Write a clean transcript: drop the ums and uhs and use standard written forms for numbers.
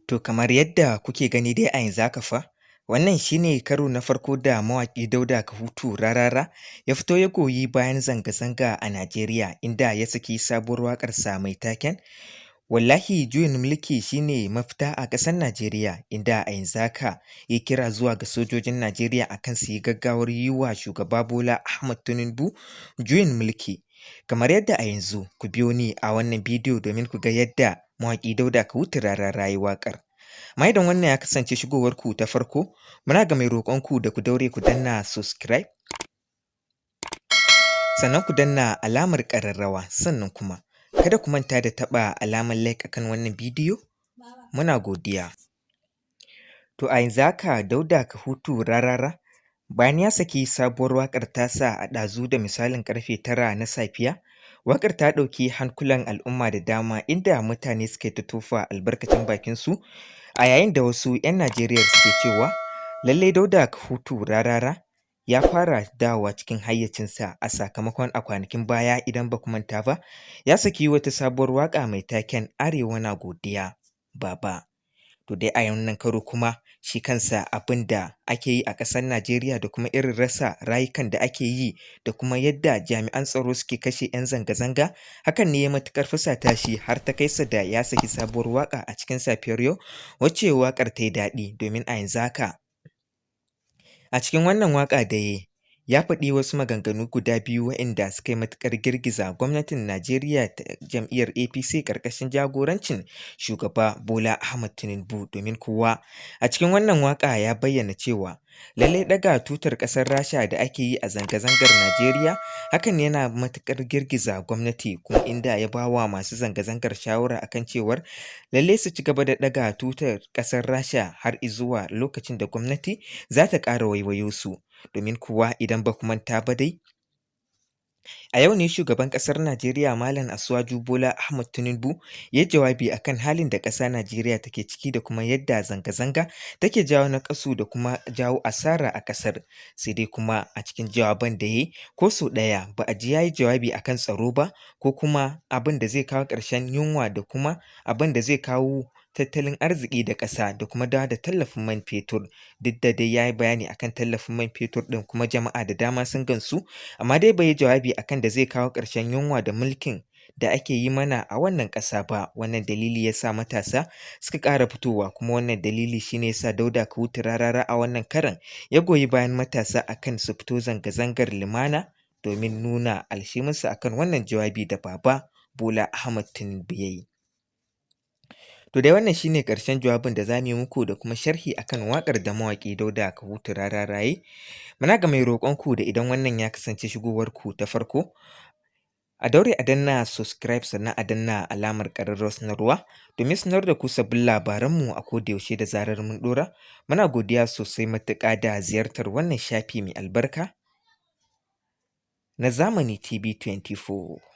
To kamar yadda kuke gani dai a yanzu haka fa, wannan shi ne karo na farko da mawaƙi Dauda Kahutu Rarara ya fito ya goyi bayan zanga-zanga a Najeriya, inda ya saki sabuwar waƙarsa mai taken "Wallahi juyin mulki shi ne mafita a ƙasar Najeriya", inda a yanzu haka ya kira zuwa ga sojojin Najeriya a kan su yi gaggawar yi wa Shugaba Bola Ahmad Tinubu juyin mulki. Kamar yadda a yanzu ku biyo ni a wannan bidiyo domin ku ga yadda mawaƙi Dauda Kahutu Rarara ya yi waƙar. Amma idan wannan ya kasance shigowarku ta farko, muna ga mai roƙonku da ku daure ku danna subscribe, sannan ku danna alamar ƙararrawa, sannan kuma kada ku manta da taɓa alamar like akan wannan bidiyo, muna godiya. To a yanzu haka Dauda Kahutu Rarara bayan ya saki sabuwar waƙar tasa a ɗazu da misalin ƙarfe 9 na safiya, waƙar ta ɗauki hankulan al'umma da dama inda mutane suka yi ta tofa albarkacin bakinsu a yayin da wasu 'yan Najeriya suke cewa lallai Dauda Kahutu Rarara ya fara dawowa cikin hayyacinsa a sakamakon a kwanakin baya idan ba ku manta ba, ya saki wata sabuwar waƙa mai taken "Arewa na godiya Baba". To dai a wannan karo kuma shi kansa abin da ake yi a ƙasar Najeriya da kuma irin rasa rayukan da ake yi da kuma yadda jami'an tsaro suke kashe 'yan zanga-zanga, hakan ne ya matuƙar fusata shi har ta kai sa da ya saki sabuwar waƙa a cikin safiyar yau, wacce waƙar ta yi daɗi domin a yanzu haka a cikin wannan waƙa da ya faɗi wasu maganganu guda biyu waɗanda suka yi matuƙar girgiza gwamnatin Najeriya ta jam'iyyar APC ƙarƙashin jagorancin Shugaba Bola Ahmad Tinubu, domin kuwa a cikin wannan waƙa ya bayyana cewa lallai ɗaga tutar ƙasar Rasha da ake yi a zanga-zangar Najeriya, hakan yana matuƙar girgiza gwamnati, kuma inda ya ba wa masu zanga-zangar shawara akan cewar lallai su ci gaba da ɗaga tutar ƙasar Rasha har izuwa lokacin da gwamnati za ta ƙara waiwayo su. Domin kuwa idan ba ku manta ba dai, a yau ne shugaban ƙasar Najeriya Malam Asuwaju Bola Ahmad Tinubu ya yi jawabi akan halin da ƙasa Najeriya take ciki da kuma yadda zanga-zanga take jawo naƙasu da kuma jawo asara a ƙasar. Sai dai kuma a cikin jawaban da ya yi ko sau ɗaya ba a ji ya yi jawabi akan tsaro ba, ko kuma abin da zai kawo ƙarshen yunwa da kuma abin da zai kawo tattalin arziki da ƙasa da kuma dawo da tallafin man fetur. Duk da dai ya yi bayani akan tallafin man fetur ɗin kuma jama'a da dama sun gamsu, amma dai bai yi jawabi akan da zai kawo ƙarshen yunwa da mulkin da ake yi mana a wannan ƙasa ba. Wannan dalili ya sa matasa suka ƙara fitowa, kuma wannan dalili shi ne ya sa Dauda Kahutu Rarara a wannan karon ya goyi bayan matasa akan su fito zanga-zangar lumana domin nuna alhininsu akan wannan jawabi da Baba Bola Ahmad Tinubu ya yi. To dai wannan shi ne ƙarshen jawabin da za mu yi muku da kuma sharhi akan waƙar da mawaƙi Dauda Kahutu Rarara ya yi. Muna ga mai roƙonku da idan wannan ya kasance shigowarku ta farko, a daure a danna subscribe sannan a danna alamar ƙararrawar sanarwa domin sanar da ku sabbin labaranmu a kodayaushe da zarar mun ɗora. Muna godiya sosai matuƙa da ziyartar wannan shafi mai albarka na Zamani TV 24.